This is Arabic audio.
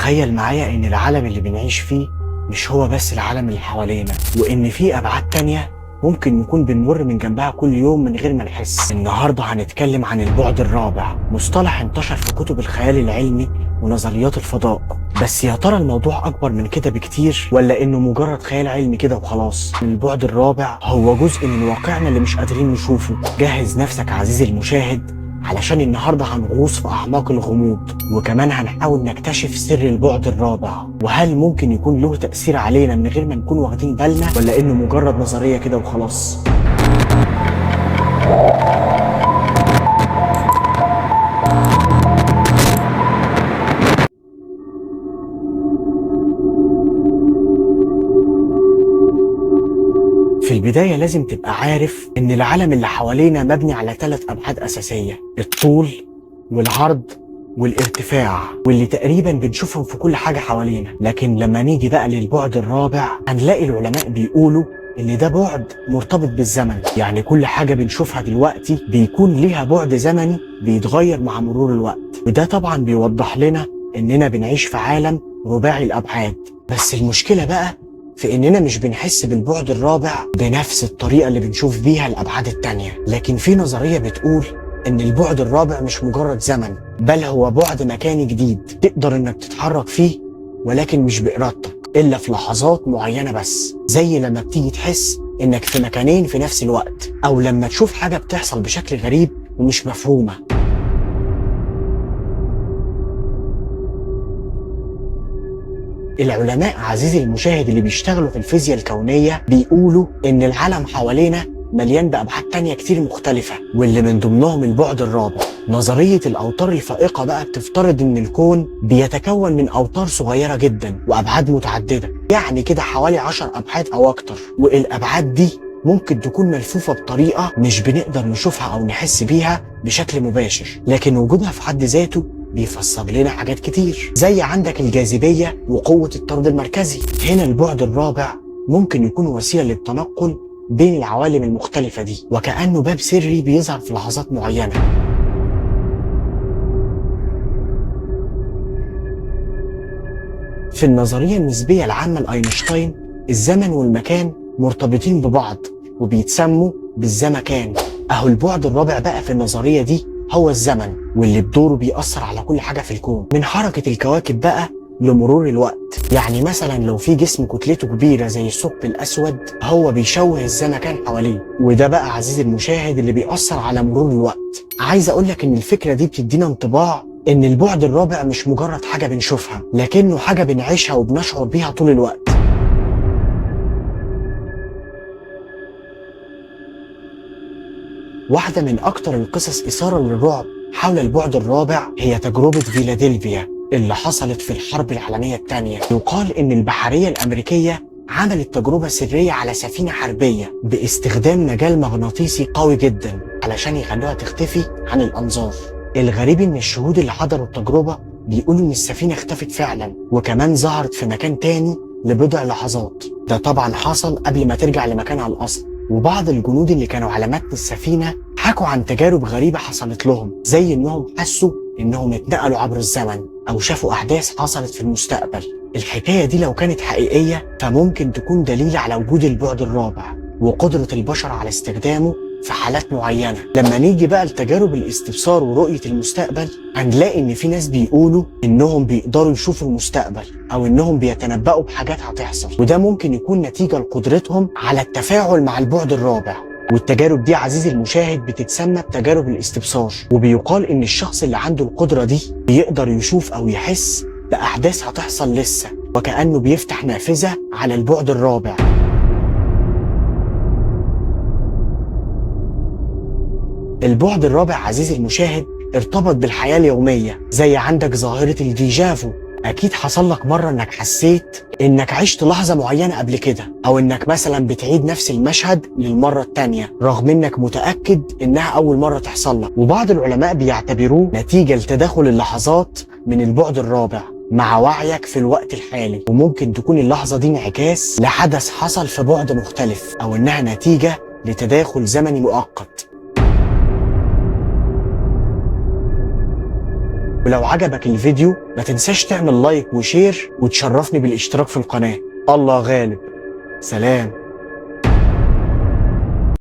تخيل معايا إن العالم اللي بنعيش فيه مش هو بس العالم اللي حوالينا، وإن في أبعاد تانية ممكن نكون بنمر من جنبها كل يوم من غير ما نحس. النهارده هنتكلم عن البعد الرابع، مصطلح انتشر في كتب الخيال العلمي ونظريات الفضاء. بس يا ترى الموضوع أكبر من كده بكتير، ولا إنه مجرد خيال علمي كده وخلاص؟ البعد الرابع هو جزء من واقعنا اللي مش قادرين نشوفه. جهز نفسك عزيزي المشاهد، علشان النهارده هنغوص في أعماق الغموض، وكمان هنحاول نكتشف سر البعد الرابع، وهل ممكن يكون له تأثير علينا من غير ما نكون واخدين بالنا، ولا إنه مجرد نظرية كده وخلاص. في البداية لازم تبقى عارف إن العالم اللي حوالينا مبني على 3 أبعاد أساسية: الطول والعرض والارتفاع، واللي تقريبا بنشوفهم في كل حاجة حوالينا. لكن لما نيجي بقى للبعد الرابع هنلاقي العلماء بيقولوا إن ده بعد مرتبط بالزمن. يعني كل حاجة بنشوفها دلوقتي بيكون ليها بعد زمني بيتغير مع مرور الوقت، وده طبعا بيوضح لنا إننا بنعيش في عالم رباعي الأبعاد. بس المشكلة بقى في إننا مش بنحس بالبعد الرابع بنفس الطريقة اللي بنشوف بيها الأبعاد التانية. لكن في نظرية بتقول إن البعد الرابع مش مجرد زمن، بل هو بعد مكاني جديد تقدر إنك تتحرك فيه، ولكن مش بإرادتك، إلا في لحظات معينة بس. زي لما بتيجي تحس إنك في مكانين في نفس الوقت، أو لما تشوف حاجة بتحصل بشكل غريب ومش مفهومة. العلماء عزيزي المشاهد اللي بيشتغلوا في الفيزياء الكونية بيقولوا إن العالم حوالينا مليان بأبعاد تانية كتير مختلفة، واللي من ضمنهم البعد الرابع. نظرية الأوتار الفائقة بقى بتفترض إن الكون بيتكون من أوتار صغيرة جدا وأبعاد متعددة، يعني كده حوالي 10 أبعاد أو أكتر. والأبعاد دي ممكن تكون ملفوفة بطريقة مش بنقدر نشوفها أو نحس بيها بشكل مباشر، لكن وجودها في حد ذاته بيفسر لنا حاجات كتير. زي عندك الجاذبية وقوة الطرد المركزي. هنا البعد الرابع ممكن يكون وسيلة للتنقل بين العوالم المختلفة دي، وكأنه باب سري بيظهر في لحظات معينة. في النظرية النسبية العامة لأينشتاين، الزمن والمكان مرتبطين ببعض وبيتسموا بالزمكان. أهو البعد الرابع بقى في النظرية دي هو الزمن، واللي بدوره بيأثر على كل حاجة في الكون، من حركة الكواكب بقى لمرور الوقت. يعني مثلا لو في جسم كتلته كبيرة زي الثقب الأسود، هو بيشوه الزمكان حواليه، وده بقى عزيزي المشاهد اللي بيأثر على مرور الوقت. عايز أقولك إن الفكرة دي بتدينا انطباع إن البعد الرابع مش مجرد حاجة بنشوفها، لكنه حاجة بنعيشها وبنشعر بيها طول الوقت. واحدة من أكتر القصص إثارة للرعب حول البعد الرابع هي تجربة فيلادلفيا اللي حصلت في الحرب العالمية الثانية. يقال إن البحرية الأمريكية عملت تجربة سرية على سفينة حربية باستخدام مجال مغناطيسي قوي جدا علشان يخلوها تختفي عن الأنظار. الغريب إن الشهود اللي حضروا التجربة بيقولوا إن السفينة اختفت فعلا، وكمان ظهرت في مكان تاني لبضع لحظات. ده طبعا حصل قبل ما ترجع لمكانها الأصل. وبعض الجنود اللي كانوا على متن السفينة حكوا عن تجارب غريبة حصلت لهم، زي إنهم حسوا إنهم اتنقلوا عبر الزمن أو شافوا أحداث حصلت في المستقبل. الحكاية دي لو كانت حقيقية فممكن تكون دليل على وجود البعد الرابع وقدرة البشر على استخدامه في حالات معينة. لما نيجي بقى لتجارب الاستبصار ورؤية المستقبل، هنلاقي إن في ناس بيقولوا إنهم بيقدروا يشوفوا المستقبل أو إنهم بيتنبأوا بحاجات هتحصل، وده ممكن يكون نتيجة لقدرتهم على التفاعل مع البعد الرابع. والتجارب دي عزيزي المشاهد بتتسمى بتجارب الاستبصار، وبيقال إن الشخص اللي عنده القدرة دي بيقدر يشوف أو يحس بأحداث هتحصل لسه، وكأنه بيفتح نافذة على البعد الرابع. البعد الرابع عزيزي المشاهد ارتبط بالحياة اليومية، زي عندك ظاهرة الديجافو. أكيد حصل لك مرة إنك حسيت إنك عشت لحظة معينة قبل كده، أو إنك مثلا بتعيد نفس المشهد للمرة التانية رغم إنك متأكد إنها أول مرة تحصل لك. وبعض العلماء بيعتبروه نتيجة لتداخل اللحظات من البعد الرابع مع وعيك في الوقت الحالي، وممكن تكون اللحظة دي انعكاس لحدث حصل في بعد مختلف، أو إنها نتيجة لتداخل زمني مؤقت. ولو عجبك الفيديو ما تنساش تعمل لايك وشير وتشرفني بالاشتراك في القناة. الله غالب. سلام.